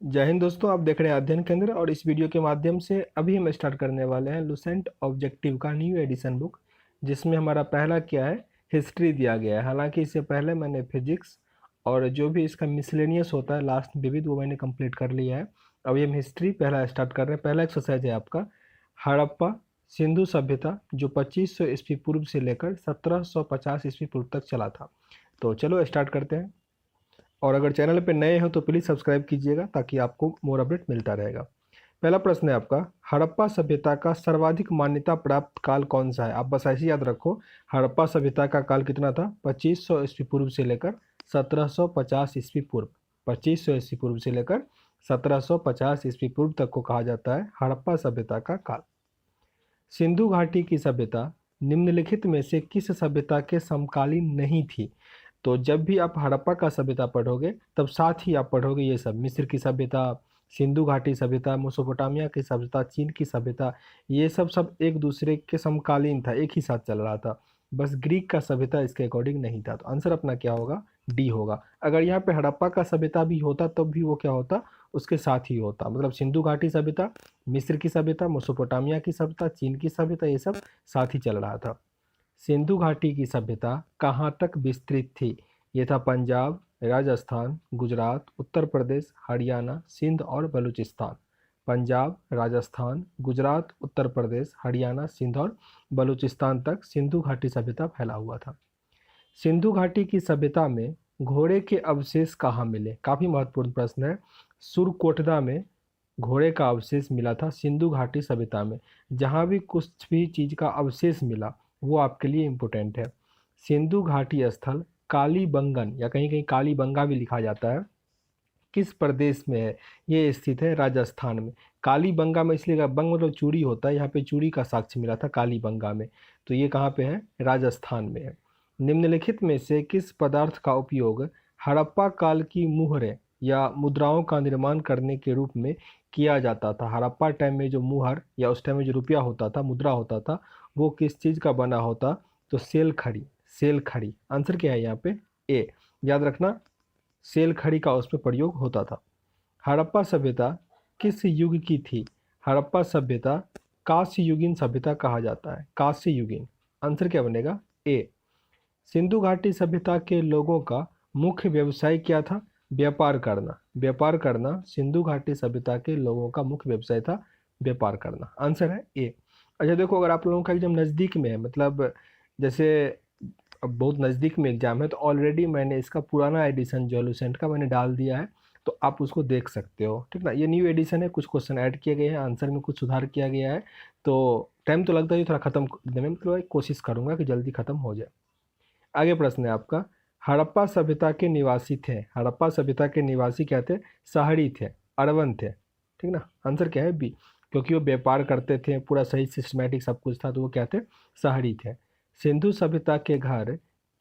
जय हिंद दोस्तों, आप देख रहे हैं अध्ययन केंद्र और इस वीडियो के माध्यम से अभी हम स्टार्ट करने वाले हैं लुसेंट ऑब्जेक्टिव का न्यू एडिशन बुक, जिसमें हमारा पहला क्या है, हिस्ट्री दिया गया है। हालांकि इससे पहले मैंने फिजिक्स और जो भी इसका मिसलेनियस होता है लास्ट विविध, वो मैंने कंप्लीट कर लिया है। अभी हम हिस्ट्री पहला स्टार्ट कर रहे हैं। पहला एक्सरसाइज है आपका हड़प्पा सिंधु सभ्यता, जो 2500 ईस्वी पूर्व से लेकर 1750 ईस्वी पूर्व तक चला था। तो चलो स्टार्ट करते हैं। और अगर चैनल पे नए हो तो प्लीज़ सब्सक्राइब कीजिएगा ताकि आपको मोर अपडेट मिलता रहेगा। पहला प्रश्न है आपका, हड़प्पा सभ्यता का सर्वाधिक मान्यता प्राप्त काल कौन सा है? आप बस ऐसे याद रखो, हड़प्पा सभ्यता का काल कितना था? 2500 ईस्वी पूर्व से लेकर 1750 ईस्वी पूर्व। 2500 ईस्वी पूर्व से लेकर 1750 ईस्वी पूर्व तक को कहा जाता है हड़प्पा सभ्यता का काल। सिंधु घाटी की सभ्यता निम्नलिखित में से किस सभ्यता के समकालीन नहीं थी? तो जब भी आप हड़प्पा का सभ्यता पढ़ोगे तब साथ ही आप पढ़ोगे ये सब, मिस्र की सभ्यता, सिंधु घाटी सभ्यता, मेसोपोटामिया की सभ्यता, चीन की सभ्यता, ये सब सब एक दूसरे के समकालीन था, एक ही साथ चल रहा था। बस ग्रीक का सभ्यता इसके अकॉर्डिंग नहीं था। तो आंसर अपना क्या होगा? डी होगा। अगर यहाँ पे हड़प्पा का सभ्यता भी होता तब भी वो क्या होता? उसके साथ ही होता। मतलब सिंधु घाटी सभ्यता, मिस्र की सभ्यता, मेसोपोटामिया की सभ्यता, चीन की सभ्यता, ये सब साथ ही चल रहा था। सिंधु घाटी की सभ्यता कहाँ तक विस्तृत थी? ये था पंजाब, राजस्थान, गुजरात, उत्तर प्रदेश, हरियाणा, सिंध और बलूचिस्तान। पंजाब, राजस्थान, गुजरात, उत्तर प्रदेश, हरियाणा, सिंध और बलूचिस्तान तक सिंधु घाटी सभ्यता फैला हुआ था। सिंधु घाटी की सभ्यता में घोड़े के अवशेष कहाँ मिले? काफ़ी महत्वपूर्ण प्रश्न है। सुरकोटदा में घोड़े का अवशेष मिला था सिंधु घाटी सभ्यता में। जहाँ भी कुछ भी चीज़ का अवशेष मिला वो आपके लिए इम्पोर्टेंट है। सिंधु घाटी स्थल कालीबंगन या कहीं कहीं कालीबंगा भी लिखा जाता है, किस प्रदेश में है? ये स्थित है राजस्थान में। कालीबंगा में इसलिए बंग मतलब चूड़ी होता है, यहाँ पे चूड़ी का साक्ष्य मिला था कालीबंगा में। तो ये कहाँ पे है? राजस्थान में है। निम्नलिखित में से किस पदार्थ का उपयोग हड़प्पा काल की मुहरें या मुद्राओं का निर्माण करने के रूप में किया जाता था? हड़प्पा टाइम में जो मुहर या उस टाइम में जो रुपया होता था, मुद्रा होता था, वो किस चीज़ का बना होता? तो सेल खड़ी। सेल खड़ी आंसर क्या है यहाँ पे? ए। याद रखना, सेल खड़ी का उसमें प्रयोग होता था। हड़प्पा सभ्यता किस युग की थी? हड़प्पा सभ्यता कांस्य युगीन सभ्यता कहा जाता है। कांस्य युगीन आंसर क्या बनेगा? ए। सिंधु घाटी सभ्यता के लोगों का मुख्य व्यवसाय क्या था? व्यापार करना। व्यापार करना सिंधु घाटी सभ्यता के लोगों का मुख्य व्यवसाय था, व्यापार करना। आंसर है ए। अच्छा देखो, अगर आप लोगों का एग्जाम नज़दीक में है, मतलब जैसे अब बहुत नज़दीक में एग्ज़ाम है, तो ऑलरेडी मैंने इसका पुराना एडिशन जो लुसेंट का मैंने डाल दिया है, तो आप उसको देख सकते हो, ठीक ना। ये न्यू एडिशन है, कुछ क्वेश्चन ऐड किए गए हैं, आंसर में कुछ सुधार किया गया है। तो टाइम तो लगता है थोड़ा ख़त्म करने में, मतलब कोशिश करूँगा कि जल्दी ख़त्म हो जाए। आगे प्रश्न है आपका, हड़प्पा सभ्यता के निवासी थे। हड़प्पा सभ्यता के निवासी क्या थे? शहरी थे, अर्बन थे, ठीक ना। आंसर क्या है? बी। क्योंकि वो व्यापार करते थे, पूरा सही सिस्टमेटिक सब कुछ था, तो वो क्या थे? शहरी थे। सिंधु सभ्यता के घर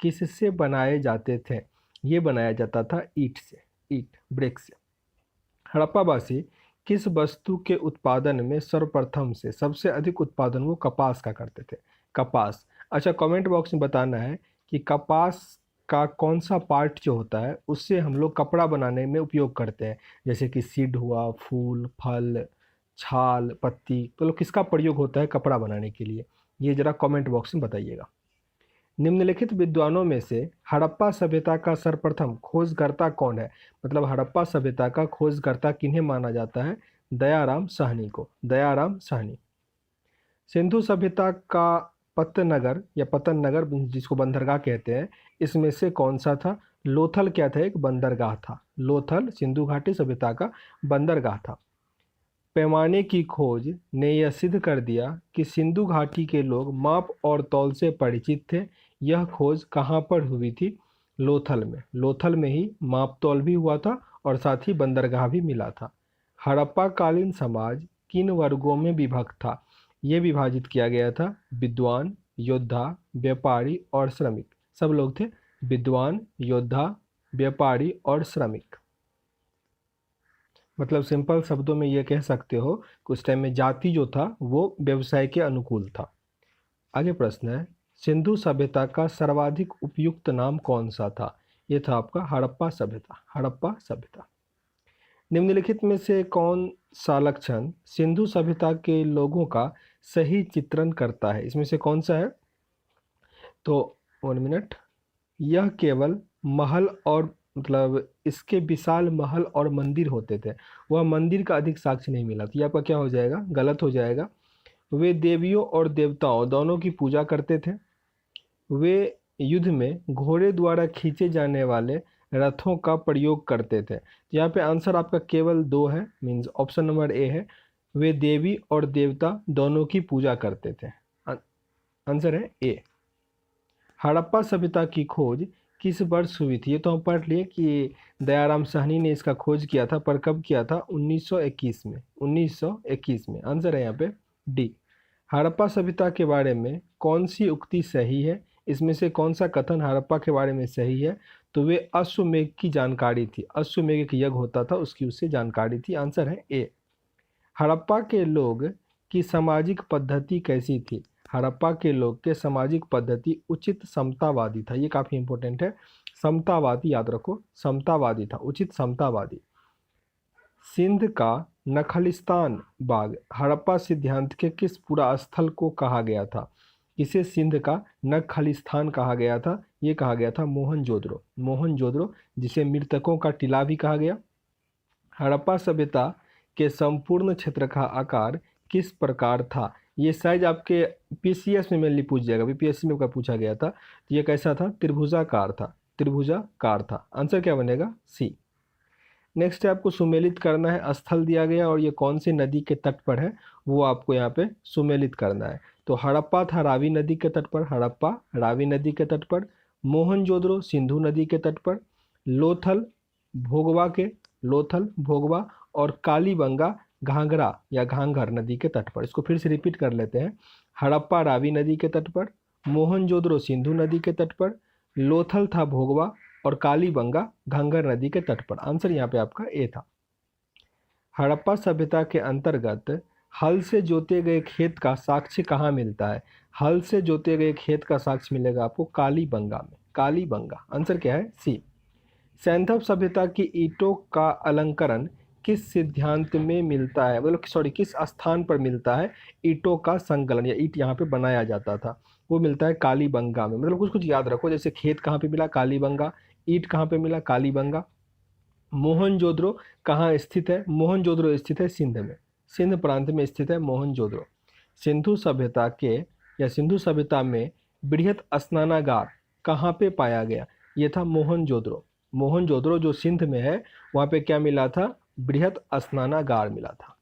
किससे बनाए जाते थे? ये बनाया जाता था ईंट से, ईंट ब्रिक से। हड़प्पावासी किस वस्तु के उत्पादन में सर्वप्रथम से सबसे अधिक उत्पादन वो कपास का करते थे? कपास। अच्छा, कमेंट बॉक्स में बताना है कि कपास का कौन सा पार्ट जो होता है उससे हम लोग कपड़ा बनाने में उपयोग करते हैं। जैसे कि सीड हुआ, फूल, फल, छाल, पत्ती, तो लोग किसका प्रयोग होता है कपड़ा बनाने के लिए? ये जरा कमेंट बॉक्स में बताइएगा। निम्नलिखित विद्वानों में से हड़प्पा सभ्यता का सर्वप्रथम खोजकर्ता कौन है? मतलब हड़प्पा सभ्यता का खोजकर्ता किन्हें माना जाता है? दयाराम साहनी को। दयाराम साहनी। सिंधु सभ्यता का पत्तनगर या पतन नगर जिसको बंदरगाह कहते हैं, इसमें से कौन सा था? लोथल क्या था? एक बंदरगाह था। लोथल सिंधु घाटी सभ्यता का बंदरगाह था। पैमाने की खोज ने यह सिद्ध कर दिया कि सिंधु घाटी के लोग माप और तौल से परिचित थे। यह खोज कहाँ पर हुई थी? लोथल में। लोथल में ही माप तौल भी हुआ था और साथ ही बंदरगाह भी मिला था। हड़प्पा कालीन समाज किन वर्गों में विभक्त था? ये विभाजित किया गया था विद्वान, योद्धा, व्यापारी और श्रमिक। सब लोग थे विद्वान, योद्धा, व्यापारी और श्रमिक। मतलब सिंपल शब्दों में ये कह सकते हो कि उस टाइम में जाति जो था वो व्यवसाय के अनुकूल था। आगे प्रश्न है, सिंधु सभ्यता का सर्वाधिक उपयुक्त नाम कौन सा था? ये था आपका हड़प्पा सभ्यता। हड़प्पा सभ्यता। निम्नलिखित में से कौन सा लक्षण सिंधु सभ्यता के लोगों का सही चित्रण करता है? इसमें से कौन सा है? तो 1 मिनट। यह केवल महल और मतलब इसके विशाल महल और मंदिर होते थे, वह मंदिर का अधिक साक्ष्य नहीं मिला। तो ये आपका क्या हो जाएगा? गलत हो जाएगा। वे देवियों और देवताओं दोनों की पूजा करते थे। वे युद्ध में घोड़े द्वारा खींचे जाने वाले रथों का प्रयोग करते थे। तो यहाँ पे आंसर आपका केवल 2 है, मीन्स ऑप्शन नंबर ए है। वे देवी और देवता दोनों की पूजा करते थे। आंसर है ए। हड़प्पा सभ्यता की खोज किस वर्ष हुई थी? ये तो हम पढ़ लिए कि दयाराम साहनी ने इसका खोज किया था, पर कब किया था? 1921 में। 1921 में। आंसर है यहाँ पे डी। हड़प्पा सभ्यता के बारे में कौन सी उक्ति सही है? इसमें से कौन सा कथन हड़प्पा के बारे में सही है? तो वे अश्वमेघ की जानकारी थी, अश्वमेघ एक यज्ञ होता था उसकी उससे जानकारी थी। आंसर है ए। हड़प्पा के लोग की सामाजिक पद्धति कैसी थी? हड़प्पा के लोग के सामाजिक पद्धति उचित समतावादी था। ये काफ़ी इंपॉर्टेंट है, समतावादी याद रखो, समतावादी था, उचित समतावादी। सिंध का नखलिस्तान बाग हड़प्पा सिद्धांत के किस पुरा स्थल को कहा गया था? इसे सिंध का नखलिस्तान कहा गया था। ये कहा गया था मोहनजोदड़ो, मोहनजोदड़ो, जिसे मृतकों का टीला भी कहा गया। हड़प्पा सभ्यता के संपूर्ण क्षेत्र का आकार किस प्रकार था? ये साइज आपके पीसीएस में मेनली पूछ जाएगा, बीपीएससी में पूछा गया था। तो ये कैसा था? त्रिभुजाकार था, त्रिभुजाकार था। आंसर क्या बनेगा? सी। नेक्स्ट है आपको सुमेलित करना है, स्थल दिया गया और ये कौन सी नदी के तट पर है वो आपको यहाँ पे सुमेलित करना है। तो हड़प्पा था रावी नदी के तट पर, हड़प्पा रावी नदी के तट पर। मोहनजोदड़ो सिंधु नदी के तट पर। लोथल भोगवा के, लोथल भोगवा और कालीबंगा घाघरा या घाघर नदी के तट पर। इसको फिर से रिपीट कर लेते हैं। हड़प्पा रावी नदी के तट पर, मोहनजोदड़ो सिंधु नदी के तट पर, लोथल था भोगवा और कालीबंगा घाघर नदी के तट पर। आंसर यहाँ पे आपका ए था। हड़प्पा सभ्यता के अंतर्गत हल से जोते गए खेत का साक्ष्य कहाँ मिलता है? हल से जोते गए खेत का साक्ष्य मिलेगा आपको कालीबंगा में, कालीबंगा। आंसर क्या है? सी। सैंधव सभ्यता की ईंटों का अलंकरण किस सिद्धांत में मिलता है? मतलब सॉरी, किस स्थान पर मिलता है ईंटों का संकलन या ईंट यहाँ पे बनाया जाता था? वो मिलता है कालीबंगा में। मतलब कुछ कुछ याद रखो, जैसे खेत कहाँ पे मिला? कालीबंगा। ईंट कहाँ पे मिला? कालीबंगा। मोहनजोदड़ो कहाँ स्थित है? मोहनजोदड़ो स्थित है सिंध में, सिंध प्रांत में स्थित है मोहनजोदड़ो। सिंधु सभ्यता के या सिंधु सभ्यता में बृहत स्नानागार कहाँ पे पाया गया? ये था मोहनजोदड़ो। मोहनजोदड़ो जो सिंध में है वहाँ पे क्या मिला था? बृहत स्नानागार मिला था।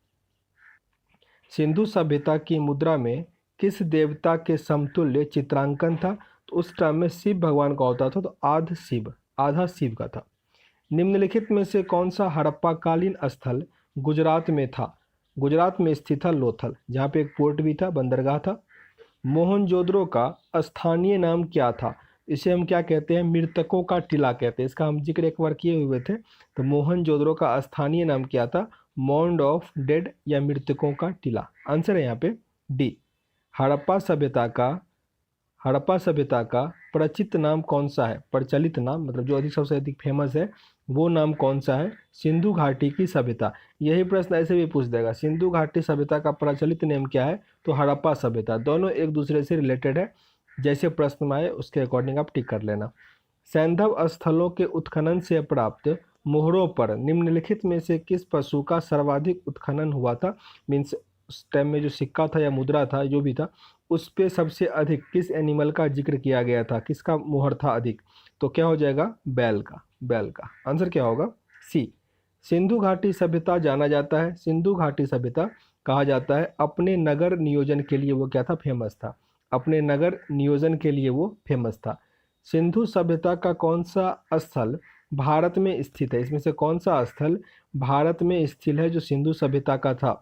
सिंधु सभ्यता की मुद्रा में किस देवता के समतुल्य चित्रांकन था? तो उस टाइम में शिव भगवान का होता था, तो आधा शिव, आधा शिव का था। निम्नलिखित में से कौन सा हड़प्पा कालीन स्थल गुजरात में था? गुजरात में स्थित था लोथल, जहाँ पे एक पोर्ट भी था, बंदरगाह था। मोहनजोदड़ो का स्थानीय नाम क्या था? इसे हम क्या कहते हैं? मृतकों का टीला कहते हैं। इसका हम जिक्र एक बार किए हुए थे। तो मोहनजोदड़ो का स्थानीय नाम क्या था? माउंड ऑफ डेड या मृतकों का टीला। आंसर है यहाँ पे डी। हड़प्पा सभ्यता का, हड़प्पा सभ्यता का प्रचलित नाम कौन सा है? प्रचलित नाम मतलब जो अधिक सबसे अधिक फेमस है वो नाम कौन सा है? सिंधु घाटी की सभ्यता। यही प्रश्न ऐसे भी पूछ देगा, सिंधु घाटी सभ्यता का प्रचलित नाम क्या है? तो हड़प्पा सभ्यता। दोनों एक दूसरे से रिलेटेड है, जैसे प्रश्न में आए उसके अकॉर्डिंग आप टिक कर लेना। सैंधव स्थलों के उत्खनन से प्राप्त मोहरों पर निम्नलिखित में से किस पशु का सर्वाधिक उत्खनन हुआ था? मीन्स उस टाइम में जो सिक्का था या मुद्रा था जो भी था उस पे सबसे अधिक किस एनिमल का जिक्र किया गया था? किसका मोहर था अधिक? तो क्या हो जाएगा? बैल का, बैल का। आंसर क्या होगा? सी। सिंधु घाटी सभ्यता जाना जाता है, सिंधु घाटी सभ्यता कहा जाता है अपने नगर नियोजन के लिए। वो क्या था? फेमस था, अपने नगर नियोजन के लिए वो फेमस था। सिंधु सभ्यता का कौन सा स्थल भारत में स्थित है? इसमें से कौन सा स्थल भारत में स्थित है जो सिंधु सभ्यता का था?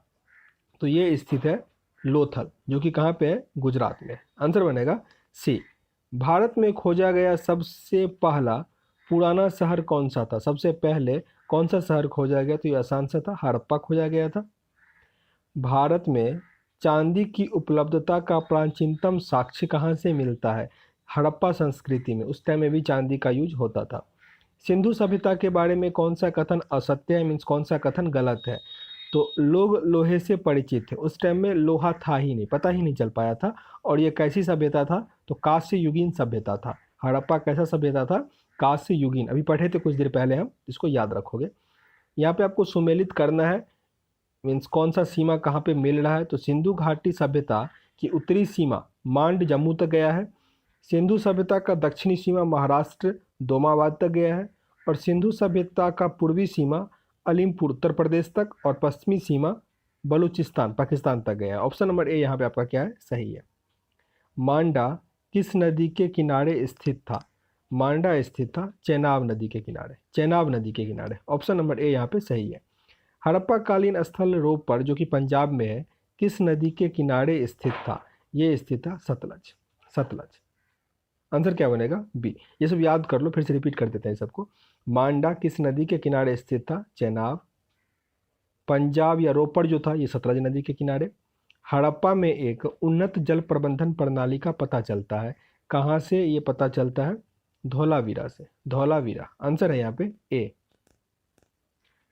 तो ये स्थित है लोथल, जो कि कहाँ पे है? गुजरात में। आंसर बनेगा सी। भारत में खोजा गया सबसे पहला पुराना शहर कौन सा था? सबसे पहले कौन सा शहर खोजा गया? तो ये आसान सा था, हड़प्पा खोजा गया था। भारत में चांदी की उपलब्धता का प्राचीनतम साक्ष्य कहाँ से मिलता है? हड़प्पा संस्कृति में, उस टाइम में भी चांदी का यूज होता था। सिंधु सभ्यता के बारे में कौन सा कथन असत्य है, मीन्स कौन सा कथन गलत है? तो लोग लोहे से परिचित थे, उस टाइम में लोहा था ही नहीं, पता ही नहीं चल पाया था। और ये कैसी सभ्यता था? तो कांस्य युगीन सभ्यता था। हड़प्पा कैसा सभ्यता था? कांस्य युगीन। अभी पढ़े थे कुछ देर पहले हम, इसको याद रखोगे। यहाँ पे आपको सुमेलित करना है, मीन्स कौन सा सीमा कहाँ पे मिल रहा है। तो सिंधु घाटी सभ्यता की उत्तरी सीमा मांड जम्मू तक गया है। सिंधु सभ्यता का दक्षिणी सीमा महाराष्ट्र दोमाबाद तक गया है। और सिंधु सभ्यता का पूर्वी सीमा अलीमपुर उत्तर प्रदेश तक और पश्चिमी सीमा बलूचिस्तान पाकिस्तान तक गया है। ऑप्शन नंबर ए यहाँ पे आपका क्या है? सही है। मांडा किस नदी के किनारे स्थित था? मांडा स्थित था चेनाब नदी के किनारे, चेनाब नदी के किनारे। ऑप्शन नंबर ए यहाँ पे सही है। हड़प्पा कालीन स्थल रोपड़ जो कि पंजाब में है, किस नदी के किनारे स्थित था? ये स्थित था सतलज, सतलज। आंसर क्या बनेगा? बी। ये सब याद कर लो, फिर से रिपीट कर देते हैं सबको। मांडा किस नदी के किनारे स्थित था? चेनाब। पंजाब या रोपड़ जो था ये सतलज नदी के किनारे। हड़प्पा में एक उन्नत जल प्रबंधन प्रणाली का पता चलता है, कहाँ से ये पता चलता है? धौलावीरा से, धौलावीरा। आंसर है यहाँ पे ए।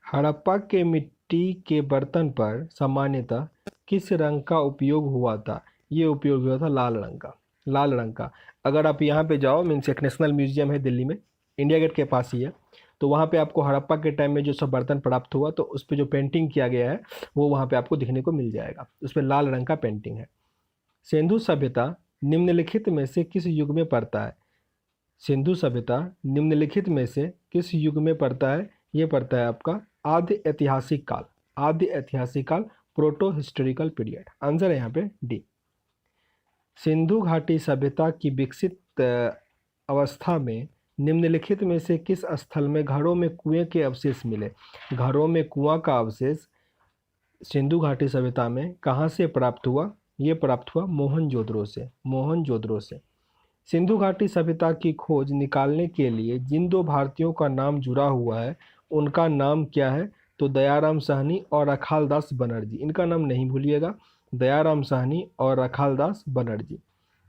हड़प्पा के मिट्टी के बर्तन पर सामान्यतः किस रंग का उपयोग हुआ था? ये उपयोग हुआ था लाल रंग का, लाल रंग का। अगर आप यहाँ पे जाओ, मीन्स एक नेशनल म्यूजियम है दिल्ली में, इंडिया गेट के पास ही है, तो वहाँ पे आपको हड़प्पा के टाइम में जो सब बर्तन प्राप्त हुआ तो उस पर जो पेंटिंग किया गया है वो वहाँ पे आपको दिखने को मिल जाएगा, उस पर लाल रंग का पेंटिंग है। सिंधु सभ्यता निम्नलिखित में से किस युग में पड़ता है? सिंधु सभ्यता निम्नलिखित में से किस युग में पड़ता है? ये पड़ता है आपका आद्य ऐतिहासिक काल, आद्य ऐतिहासिक काल, प्रोटो हिस्टोरिकल पीरियड। आंसर है यहाँ पे डी। सिंधु घाटी सभ्यता की विकसित अवस्था में निम्नलिखित में से किस स्थल में घरों में कुएं के अवशेष मिले? घरों में कुआं का अवशेष सिंधु घाटी सभ्यता में कहाँ से प्राप्त हुआ? ये प्राप्त हुआ मोहनजोदड़ो से, मोहनजोदड़ो से। सिंधु घाटी सभ्यता की खोज निकालने के लिए जिन दो भारतीयों का नाम जुड़ा हुआ है उनका नाम क्या है? तो दयाराम साहनी और अखालदास बनर्जी। इनका नाम नहीं भूलिएगा, दयाराम साहनी और अखालदास बनर्जी।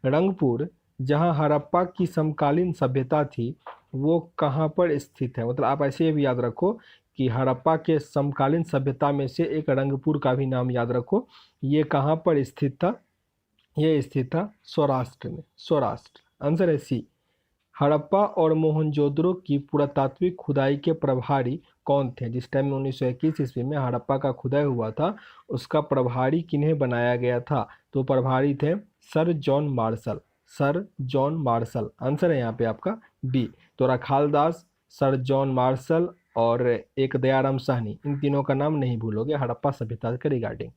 रंगपुर जहां हड़प्पा की समकालीन सभ्यता थी वो कहाँ पर स्थित है? मतलब आप ऐसे भी याद रखो कि हड़प्पा के समकालीन सभ्यता में से एक रंगपुर का भी नाम याद रखो। ये कहाँ पर स्थित था? ये स्थित था सौराष्ट्र में, सौराष्ट्र। आंसर है सी। हड़प्पा और मोहनजोदड़ो की पुरातात्विक खुदाई के प्रभारी कौन थे? जिस टाइम में 1921 ईस्वी में हड़प्पा का खुदाई हुआ था उसका प्रभारी किन्हें बनाया गया था? तो प्रभारी थे sir John Marshall, sir John Marshall. Answer है यहाँ पे आपका बी। तो रखालदास, सर जॉन मार्शल और एक दयाराम साहनी, इन तीनों का नाम नहीं भूलोगे हड़प्पा सभ्यता के रिगार्डिंग।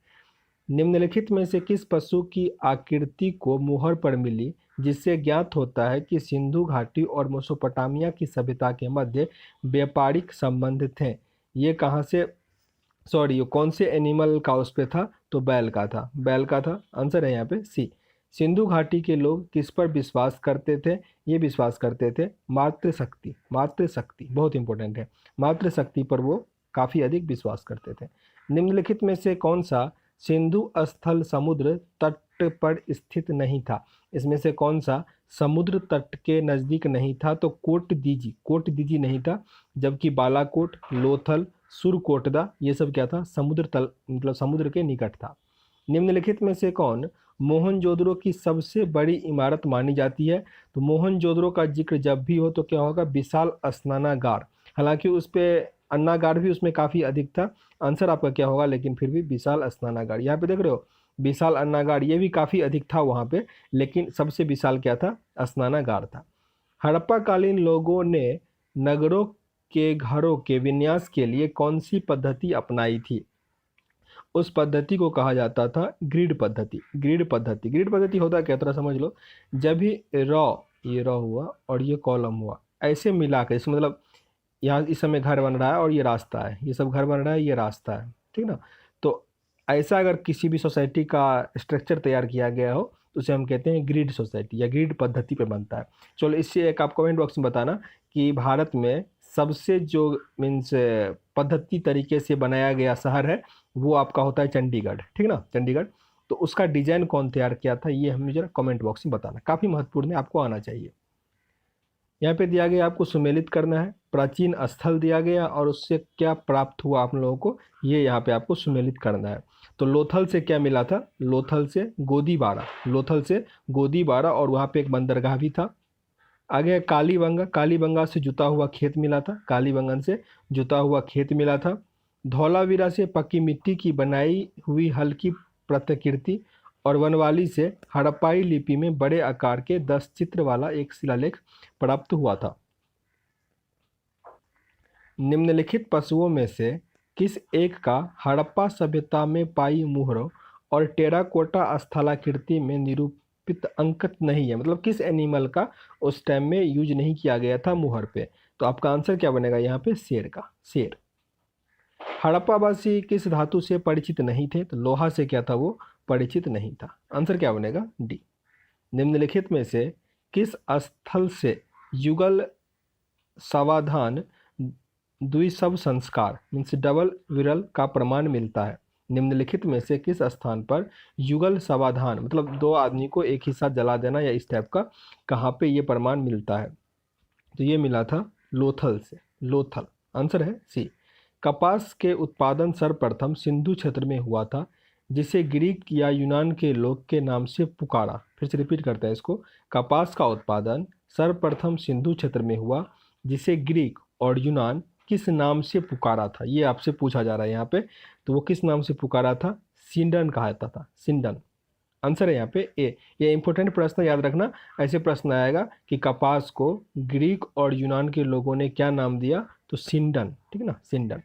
निम्नलिखित में से किस पशु की आकृति को मुहर पर मिली जिससे ज्ञात होता है कि सिंधु घाटी और मेसोपोटामिया की सभ्यता के मध्य व्यापारिक संबंध थे? ये कहाँ से, सॉरी, ये कौन से एनिमल का उस पे था? तो बैल का था, बैल का था। आंसर है यहाँ पे सी। सिंधु घाटी के लोग किस पर विश्वास करते थे? ये विश्वास करते थे मातृशक्ति, मातृशक्ति बहुत इंपॉर्टेंट है, मातृशक्ति पर वो काफ़ी अधिक विश्वास करते थे। निम्नलिखित में से कौन सा सिंधु स्थल समुद्र तट पर स्थित नहीं था? इसमें से कौन सा समुद्र तट के नज़दीक नहीं था? तो कोटदीजी, कोटदीजी नहीं था, जबकि बालाकोट, लोथल, सुरकोटदा ये सब क्या था? समुद्र तल, मतलब समुद्र के निकट था। निम्नलिखित में से कौन मोहनजोदड़ो की सबसे बड़ी इमारत मानी जाती है? तो मोहनजोदड़ो का जिक्र जब भी हो तो क्या होगा? विशाल स्नानागार। हालांकि उस पर अन्नागार भी उसमें काफ़ी अधिक था। आंसर आपका क्या होगा? लेकिन फिर भी विशाल स्नानागार। यहाँ पे देख रहे हो विशाल अन्नागार, ये भी काफ़ी अधिक था वहाँ पे, लेकिन सबसे विशाल क्या था? स्नानागार था। हड़प्पा कालीन लोगों ने नगरों के घरों के विन्यास के लिए कौन सी पद्धति अपनाई थी? उस पद्धति को कहा जाता था ग्रिड पद्धति, ग्रिड पद्धति। ग्रिड पद्धति होता क्या? तरह समझ लो, जब भी रॉ, ये रॉ हुआ और ये कॉलम हुआ, ऐसे मिला कर, इसमें मतलब यहाँ इस समय घर बन रहा है और ये रास्ता है, ये सब घर बन रहा है, ये रास्ता है, ठीक ना। तो ऐसा अगर किसी भी सोसाइटी का स्ट्रक्चर तैयार किया गया हो तो उसे हम कहते हैं ग्रिड सोसाइटी या ग्रिड पद्धति पे बनता है। चलो इससे एक आप कमेंट बॉक्स में बताना कि भारत में सबसे जो मीन्स पद्धति तरीके से बनाया गया शहर है वो आपका होता है चंडीगढ़, ठीक ना, चंडीगढ़। तो उसका डिजाइन कौन तैयार किया था ये हमें जरा कमेंट बॉक्स में बताना, काफ़ी महत्वपूर्ण है, आपको आना चाहिए। यहाँ पे दिया गया आपको सुमेलित करना है, प्राचीन स्थल दिया गया और उससे क्या प्राप्त हुआ आप लोगों को, ये यहाँ पे आपको सुमेलित करना है। तो लोथल से क्या मिला था, लोथल से गोदीबाड़ा, लोथल से गोदीबाड़ा, और वहाँ पे एक बंदरगाह भी था। आगे है कालीबंगा, कालीबंगा से जुता हुआ खेत मिला था, कालीबंगन से जुता हुआ खेत मिला था। धौलावीरा से पक्की मिट्टी की बनाई हुई हल्की प्रतिकृति, और वनवाली से हड़प्पाई लिपि में बड़े आकार के 10 चित्र वाला एक शिलालेख प्राप्त हुआ था। निम्नलिखित पशुओं में से किस एक का हड़प्पा सभ्यता में पाई मुहरों और टेराकोटा स्थलाकृति में निरूपित अंकित नहीं है, मतलब किस एनिमल का उस टाइम में यूज नहीं किया गया था मुहर पे। तो आपका आंसर क्या बनेगा यहाँ पे, शेर का, शेर। हड़प्पावासी किस धातु से परिचित नहीं थे, तो लोहा से क्या था, वो परिचित नहीं था। आंसर क्या बनेगा, डी। निम्नलिखित में से किस स्थल से युगल सावधान द्विशव संस्कार मीन्स डबल विरल का प्रमाण मिलता है। निम्नलिखित में से किस स्थान पर युगल समाधान मतलब दो आदमी को एक ही साथ जला देना या इस टाइप का, कहाँ पे ये प्रमाण मिलता है, तो ये मिला था लोथल से, लोथल। आंसर है सी। कपास के उत्पादन सर्वप्रथम सिंधु क्षेत्र में हुआ था, जिसे ग्रीक या यूनान के लोग के नाम से पुकारा। फिर से रिपीट करते हैं इसको, कपास का उत्पादन सर्वप्रथम सिंधु क्षेत्र में हुआ, जिसे ग्रीक और यूनान किस नाम से पुकारा था, ये आपसे पूछा जा रहा है यहाँ पे। तो वो किस नाम से पुकारा था, सिंडन कहा जाता था, सिंडन। आंसर है यहाँ पे ए। ये इंपॉर्टेंट प्रश्न याद रखना, ऐसे प्रश्न आएगा कि कपास को ग्रीक और यूनान के लोगों ने क्या नाम दिया, तो सिंडन, ठीक है ना, सिंडन।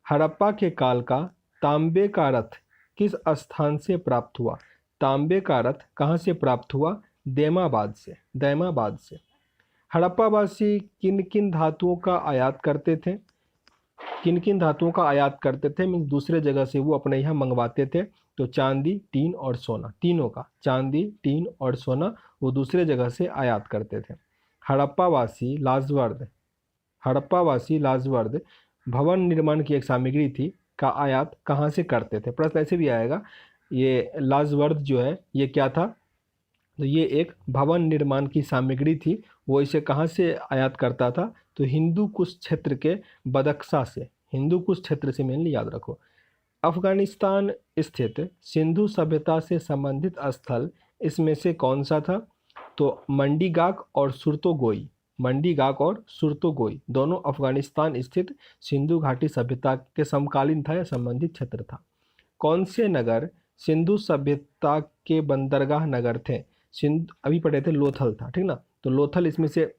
हड़प्पा के काल का तांबे का रथ किस स्थान से प्राप्त हुआ, तांबे का रथ कहाँ से प्राप्त हुआ, दैमाबाद से, दैमाबाद से। हड़प्पावासी किन किन धातुओं का आयात करते थे, किन किन धातुओं का आयात करते थे मीन्स दूसरे जगह से वो अपने यहाँ मंगवाते थे, तो चांदी, टीन और सोना, तीनों का, चांदी, टीन और सोना वो दूसरे जगह से आयात करते थे। हड़प्पावासी लाजवर्द, हड़प्पावासी लाजवर्द भवन निर्माण की एक सामग्री थी का आयात कहाँ से करते थे। प्रश्न ऐसे भी आएगा, ये लाजवर्द जो है ये क्या था, तो ये एक भवन निर्माण की सामग्री थी, वो इसे कहाँ से आयात करता था, तो हिंदू कुश क्षेत्र के बदख्शा से, हिंदू कुश क्षेत्र से मेनली याद रखो। अफगानिस्तान स्थित सिंधु सभ्यता से संबंधित स्थल इसमें से कौन सा था, तो मंडीगाक और सुरतोगोई, मंडीगाक और सुरतोगोई दोनों अफगानिस्तान स्थित सिंधु घाटी सभ्यता के समकालीन था या संबंधित क्षेत्र था। कौन से नगर सिंधु सभ्यता के बंदरगाह नगर थे, सिंध अभी पढ़े थे लोथल था, ठीक ना, तो लोथल इसमें से,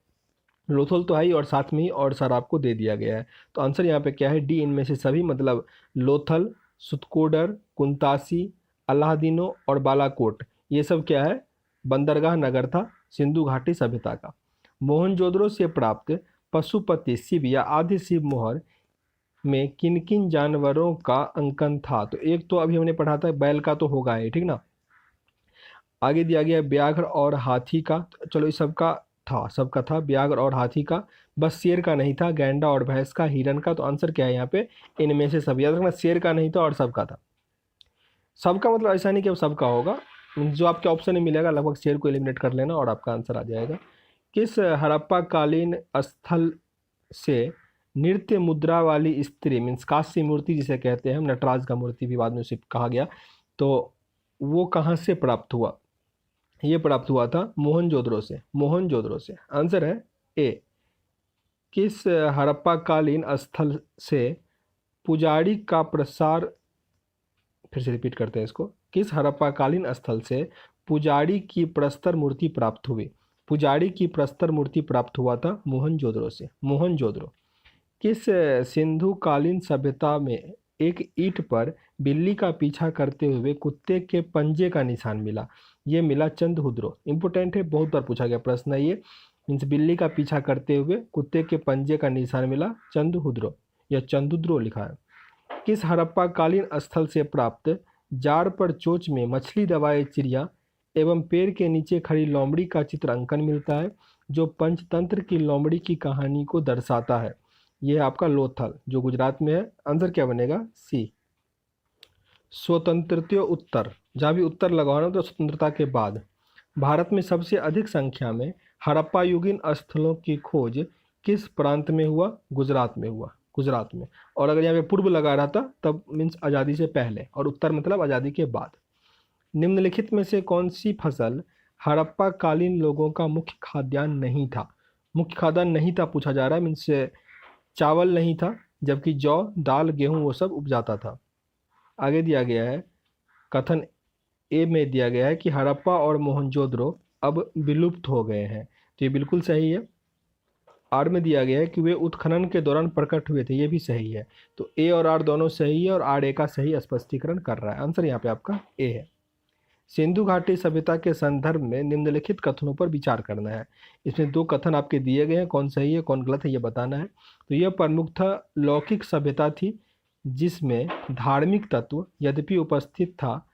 लोथल तो है ही और साथ में ही और सर आपको दे दिया गया है। तो आंसर यहाँ पे क्या है, डी, इनमें से सभी, मतलब लोथल, सुतकोडर, कुंतासी, अलादीनो और बालाकोट, ये सब क्या है, बंदरगाह नगर था सिंधु घाटी सभ्यता का। मोहनजोदड़ो से प्राप्त पशुपति शिव या आदि शिव मोहर में किन किन जानवरों का अंकन था, तो एक तो अभी हमने पढ़ा था बैल का तो होगा है, ठीक ना। आगे दिया गया व्याघ्र और हाथी का, तो चलो इस सबका था, सबका था व्याघ्र और हाथी का, बस शेर का नहीं था, गैंडा और भैंस का, हिरन का। तो आंसर क्या है यहाँ पे, इनमें से सब, याद रखना शेर का नहीं था और सबका था। सबका मतलब ऐसा नहीं कि अब सबका होगा, जो आपके ऑप्शन में मिलेगा लगभग शेर को एलिमिनेट कर लेना और आपका आंसर आ जाएगा। किस हड़प्पा कालीन स्थल से नृत्य मुद्रा वाली स्त्री मीन्स कांस्य मूर्ति जिसे कहते हैं हम, नटराज का मूर्ति भी बाद में उसे कहा गया, तो वो कहाँ से प्राप्त हुआ, ये प्राप्त हुआ था मोहनजोदड़ो से, मोहनजोदड़ो से। आंसर है ए। किस हड़प्पा कालीन स्थल से पुजारी का प्रसार, फिर से रिपीट करते हैं इसको, किस हड़प्पा कालीन स्थल से पुजारी की प्रस्तर मूर्ति प्राप्त हुई, पुजारी की प्रस्तर मूर्ति प्राप्त हुआ था मोहनजोदड़ो से, मोहनजोदड़ो। किस सिंधु कालीन सभ्यता में एक ईंट पर बिल्ली का पीछा करते हुए कुत्ते के पंजे का निशान मिला, ये मिला चंद्रहुद्रो। इंपोर्टेंट है, बहुत बार पूछा गया प्रश्न है ये, मीन्स बिल्ली का पीछा करते हुए कुत्ते के पंजे का निशान मिला चंद्रहुद्रो या चंदुद्रो लिखा है। किस हड़प्पा कालीन स्थल से प्राप्त जार पर चोंच में मछली दबाए चिड़िया एवं पेड़ के नीचे खड़ी लोमड़ी का चित्र अंकन मिलता है, जो पंचतंत्र की लोमड़ी की कहानी को दर्शाता है, यह आपका लोथल जो गुजरात में है। आंसर क्या बनेगा, सी। स्वतंत्रोत्तर, जहाँ भी उत्तर लगाना तो स्वतंत्रता के बाद भारत में सबसे अधिक संख्या में हड़प्पा युगीन स्थलों की खोज किस प्रांत में हुआ? गुजरात में हुआ, गुजरात में। और अगर यहाँ पे पूर्व लगा रहा था तब मीन्स आज़ादी से पहले, और उत्तर मतलब आज़ादी के बाद। निम्नलिखित में से कौन सी फसल हड़प्पा कालीन लोगों का मुख्य खाद्यान्न नहीं था? मुख्य खाद्यान्न नहीं था पूछा जा रहा है, मीन्स चावल नहीं था, जबकि जौ, दाल, गेहूं वो सब उपजाता था। आगे दिया गया है, कथन ए में दिया गया है कि हड़प्पा और मोहनजोदड़ो अब विलुप्त हो गए हैं, तो ये बिल्कुल सही है। आर में दिया गया है कि वे उत्खनन के दौरान प्रकट हुए थे, ये भी सही है। तो ए और आर दोनों सही है, और आर ए का सही स्पष्टीकरण कर रहा है। आंसर यहाँ पे आपका ए है। सिंधु घाटी सभ्यता के संदर्भ में निम्नलिखित कथनों पर विचार करना है। इसमें दो कथन आपके दिए गए हैं, कौन सही है कौन गलत है ये बताना है। तो यह प्रमुखतः लौकिक सभ्यता थी, जिसमें धार्मिक तत्व यद्यपि उपस्थित था,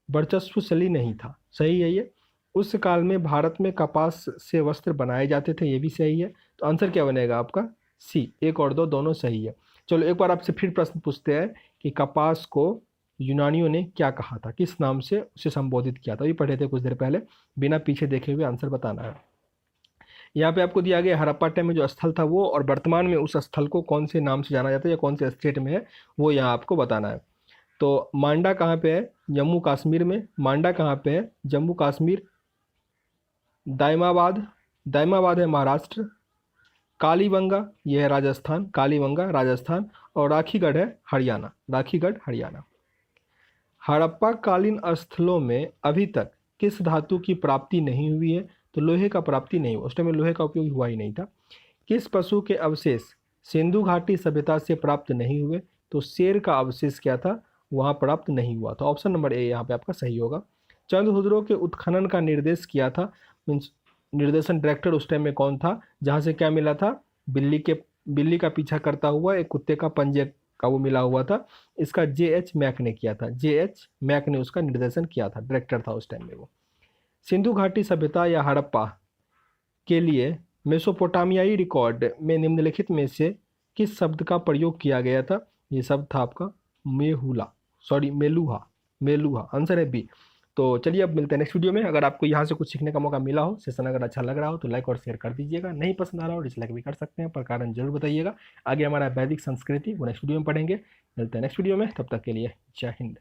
वर्चस्वशाली नहीं था। सही है ये। उस काल में भारत में कपास से वस्त्र बनाए जाते थे, ये भी सही है। तो आंसर क्या बनेगा आपका? सी। एक और दो दोनों सही है। चलो एक बार आपसे फिर प्रश्न पूछते हैं कि कपास को यूनानियों ने क्या कहा था, किस नाम से उसे संबोधित किया था? ये पढ़े थे कुछ देर पहले, बिना पीछे देखे हुए आंसर बताना है। यहाँ पे आपको दिया गया हड़प्पा टाइम में जो स्थल था वो, और वर्तमान में उस स्थल को कौन से नाम से जाना जाता है या कौन से स्टेट में है वो यहाँ आपको बताना है। तो मांडा कहाँ पे है? जम्मू कश्मीर में। मांडा कहाँ पे है? जम्मू कश्मीर। दाइमाबाद, दाइमाबाद है महाराष्ट्र। कालीबंगा ये है राजस्थान, कालीबंगा राजस्थान। और राखीगढ़ है हरियाणा, राखीगढ़ हरियाणा। हड़प्पा कालीन स्थलों में अभी तक किस धातु की प्राप्ति नहीं हुई है? तो लोहे का प्राप्ति नहीं हुआ, उस टाइम में लोहे का उपयोग हुआ ही नहीं था। किस पशु के अवशेष सिंधु घाटी सभ्यता से प्राप्त नहीं हुए? तो शेर का अवशेष क्या था, वहाँ प्राप्त नहीं हुआ। तो ऑप्शन नंबर ए यहाँ पे आपका सही होगा। चंद्रहुदरों के उत्खनन का निर्देश किया था, मीन्स निर्देशन डायरेक्टर उस टाइम में कौन था? जहाँ से क्या मिला था? बिल्ली का पीछा करता हुआ एक कुत्ते का पंजे का वो मिला हुआ था। इसका J.H. मैक ने किया था, J.H. मैक ने उसका निर्देशन किया था, डायरेक्टर था उस टाइम में वो। सिंधु घाटी सभ्यता या हड़प्पा के लिए मेसोपोटामियाई रिकॉर्ड में निम्नलिखित में से किस शब्द का प्रयोग किया गया था? ये शब्द था आपका मेलुहा, मेलुहा। आंसर है बी। तो चलिए अब मिलते हैं नेक्स्ट वीडियो में। अगर आपको यहाँ से कुछ सीखने का मौका मिला हो, सेशन अगर अच्छा लग रहा हो तो लाइक और शेयर कर दीजिएगा। नहीं पसंद आ रहा हो डिसलाइक भी कर सकते हैं, पर कारण जरूर बताइएगा। आगे हमारा वैदिक संस्कृति वो नेक्स्ट वीडियो में पढ़ेंगे। मिलते हैं नेक्स्ट वीडियो में, तब तक के लिए जय हिंद।